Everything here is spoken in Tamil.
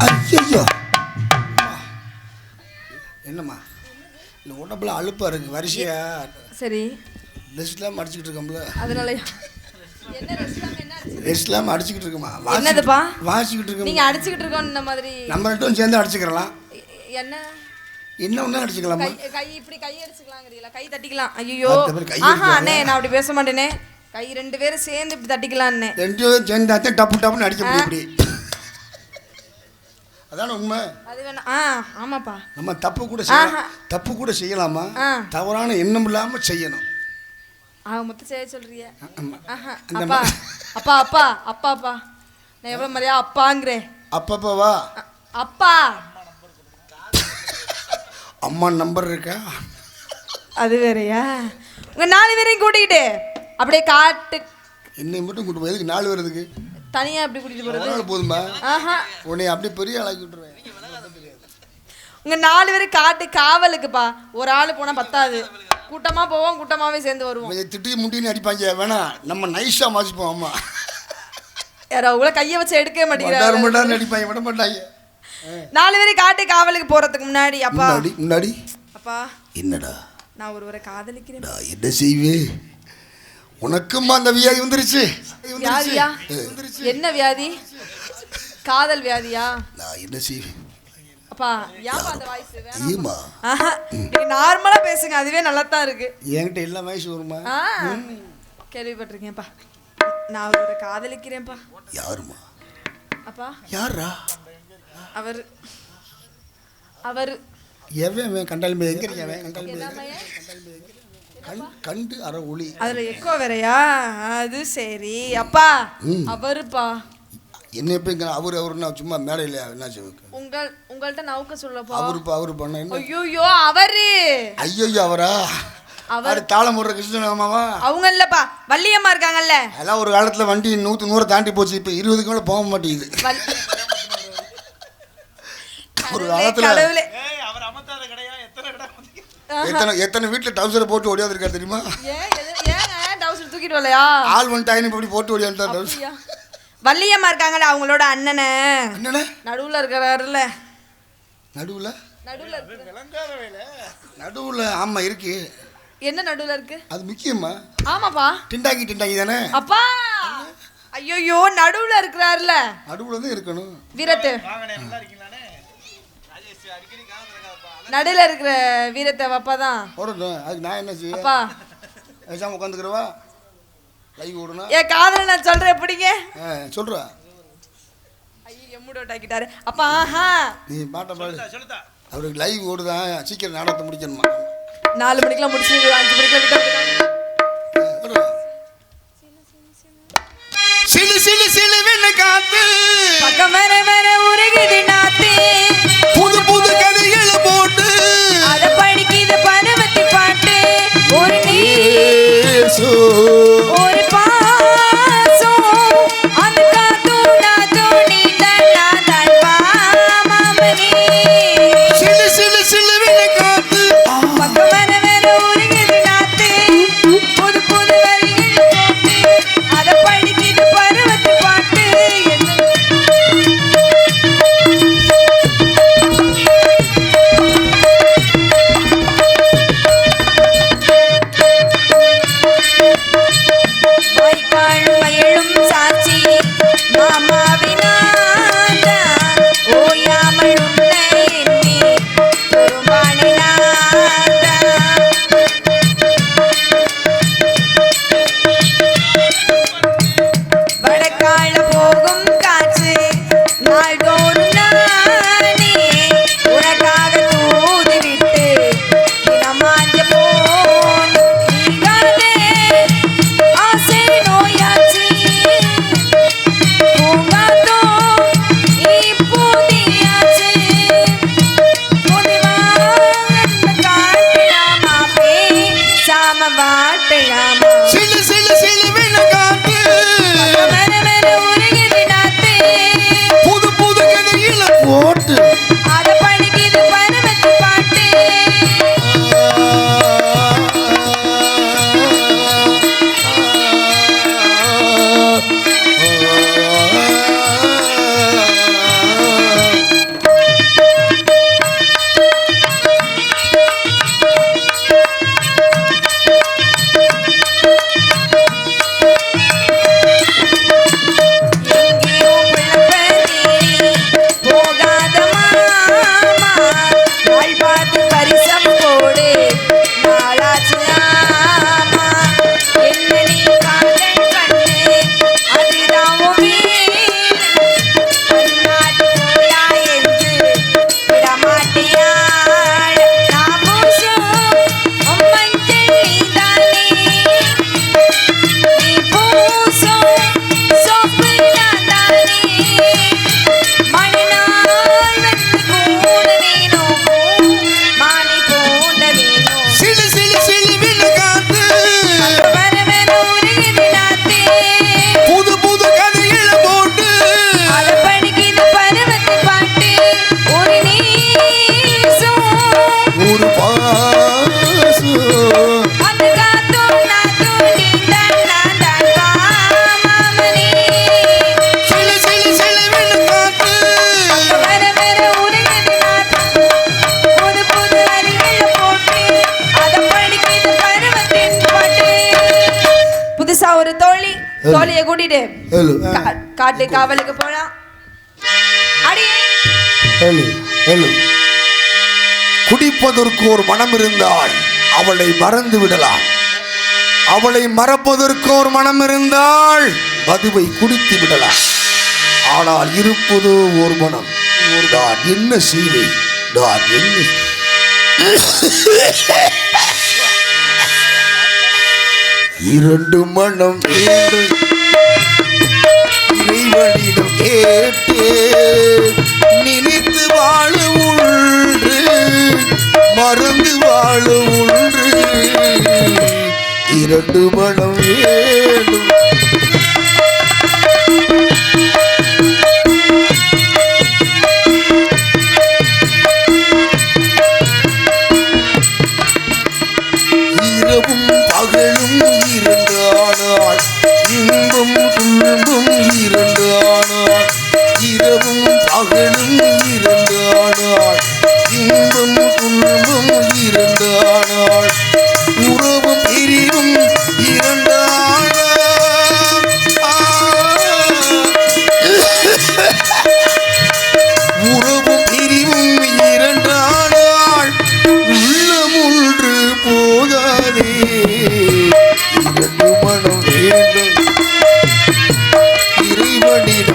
ஐயோ என்னம்மா இல்லை உடம்புல அழுப்பா இருக்கு வரிசையா. சரி ரெஸ்ட்லாம் அடிச்சுக்கிட்டு இருக்கோம்ல அதனால ரெஸ்ட்லாம் அடிச்சுக்கிட்டு இருக்கோமா. என்னதுப்பா வாசிக்கிட்டு இருக்கோம். நீங்கள் அடிச்சுக்கிட்டு இருக்கோம் இந்த மாதிரி நம்ம ரெண்டும் சேர்ந்து அடிச்சுக்கிறலாம். என்ன என்ன ஒன்றா அடிச்சுக்கலாம். கை இப்படி கை அடிச்சுக்கலாங்கிறீங்களா? கை தட்டிக்கலாம். ஐயோ ஆஹா அண்ணே நான் அப்படி பேச மாட்டேனே. கை ரெண்டு பேரும் சேர்ந்து இப்படி தட்டிக்கலாம்னே. ரெண்டு பேரும் சேர்ந்து டப்பு டப்புன்னு அடிக்க முடியும் இப்படி. அதான உண்மை. அது வேணா ஆமாப்பா. நம்ம தப்பு கூட செய்யலாமா? தவறான எண்ணம் இல்லாம செய்யணும். மொத்தம் செய்ய சொல்றிய. அப்பா அப்பா அப்பா அப்பா அப்பா நான் எவ்வளவு மரியா அப்பாங்கிறேன். அப்பாவா? அப்பா அம்மா நம்பர் இருக்கா? அது வேறயா? உங்க 4 பேரையும் கூட்டிக்கிட்டு அப்படியே காட்டு. என்னை மட்டும் கூட்டு போய் எதுக்கு 4 பேர் எதுக்கு? தனியா அப்படி கூட்டிட்டு போறது போதுமா? உன்னை அப்படி பெரிய ஆளாக்கி விட்டுருவேன். உங்க 4 பேரும் காட்டு காவலுக்குப்பா. ஒரு ஆள் போனா பத்தாது. கூட்டமா போவோம், கூட்டமாவே சேர்ந்து வருவோம். திட்டி முட்டின்னு அடிப்பாங்க. வேணா நம்ம நைஸா மாசிப்போம். அம்மா யாரோ அவங்கள கையை வச்சு எடுக்கவே மாட்டேங்கிறாங்க. அடிப்பாங்க விட மாட்டாங்க. 4 பேரும் காட்டு காவலுக்கு போறதுக்கு முன்னாடி அப்பா முன்னாடி அப்பா என்னடா நான் ஒருவரை காதலிக்கிறேன். என்ன செய்வே? உனக்கும் அந்த வியாதி வந்துருச்சு. வியாதியா? என்ன வியாதி? காதல் வியாதியா? நான் என்ன செய்வேன்? அப்பா ஏன் அந்த வாய்ஸ் வேணாமா? நீங்க நார்மலா பேசுங்க, அதுவே நல்லா தான் இருக்கு. என்கிட்ட எல்லா வாய்ஸ் வருமா? கேள்விப்பட்டிருக்கேன்ப்பா. நான் அவரை காதலிக்கிறேன்ப்பா. யாருமா? அப்பா யாரா? அவர் எவன் கண்டாலுமே எங்க இருக்கவன்? கண்டாலுமே கண்டு அரை ஒளி அதுல எக்கோ வேறையா? அது சரி அப்பா. அவருப்பா என்ன எப்ப அவருன்னா சும்மா மேடையில என்னாச்சு? உங்கள்கிட்ட நவுக்க சொல்லப்பா. அவரு பண்ண ஐயோ அவரு. ஐயோ அவரா? அவர் தாளமுற கிருஷ்ணமாவா? அவங்க இல்லப்பா வள்ளியம்மா இருக்காங்கல்ல. அதெல்லாம் ஒரு காலத்துல வண்டி 100 தாண்டி போச்சு. இப்ப 20க்கு மேல போக மாட்டேங்குது. ஒரு காலத்துல எத்தனை வீட்டுல டவுசரை போட்டு ஓடியாந்துருக்காரு தெரியுமா? டவுசர் தூக்கிட்டு வரலையா? ஆள் வந்துட்டாயின்னு இப்படி போட்டு ஓடியாந்துட்டா. வள்ளியம்மா இருக்காங்கல்ல, அவங்களோட அண்ணனை நடுவுல இருக்கிறாருல்ல. நடுவுல ஆமா இருக்கு. என்ன நடுவுல இருக்கு? அது முக்கியமா? ஆமாப்பா. டிண்டாங்கி தானே அப்பா. ஐயோ நடுவுல இருக்கிறாருல்ல. நடுவுல தான் இருக்கணும். வீரத்தை நடுல இருக்கிற வீரத்தை அப்பா தான் போறோம். அதுக்கு நான் என்ன செய்ய? அப்பா பேசாம உட்காந்துக்கிறவா? லைவ் ஓடுனா ஏ காதல நான் சொல்றேன். எப்படிங்க சொல்றா? ஐயோ மூட் ஆக்கிட்டாரு அப்பா. நீ பாட்ட பாடு. அவருக்கு லைவ் ஓடுதான். சீக்கிரம் நாடகத்தை முடிக்கணுமா? 4 மணிக்கெல்லாம் முடிச்சு 5 மணிக்கெல்லாம் விட்டு சிலு சிலு சிலு வெண்ண காத்து பக்கம் வேற உருகுது நாத்து. புது புது கதைகளை போட்டு அத படிக்குது பருவத்தி பாட்டு. ஒரு நீசோ ஒரு பாசம் அந்த காத்து நாத்து நீ தன்னா தன்பா மாமனி. சிலு சிலு சிலு வெண்ண காத்து பக்கம் வேற உருகுது நாத்து. புது புது வரிகள் போட்டு அத படிக்குது பருவத்தி பாட்டு. ஒரு தோழியை கூட்டிட்டு காட்டு காவலுக்கு போனா குடிப்பதற்கு ஒரு மனம் இருந்தால் அவளை மறந்து விடலாம். அவளை மறப்பதற்கு ஒரு மனம் இருந்தால் மதுவை குடித்து விடலாம். ஆனால் இருப்பதோ ஒரு மனம். நான் என்ன செய்வேன்? நான் என்ன இரண்டு மனம் இறைவனிடம் கேட்டு நினைத்து வாழ ஒன்று, மறந்து வாழ ஒன்று. இரண்டு மனம் வேண்டும். இரவும் பகலும் இரண்டு ஆனாள், இன்பம் துன்பம் இரண்டு ஆனாள். இரவும் பகலும் இரண்டு ஆனாள், இன்பம் துன்பம் இரண்டு ஆனாள். உறவும் பிரிவும் இரண்டு ஆனாள். உறவும் பிரிவும் இரண்டு ஆனாள். உள்ளம் ஒன்று போதாதே, இரண்டு மனம் வேண்டும். இறைவனிடம்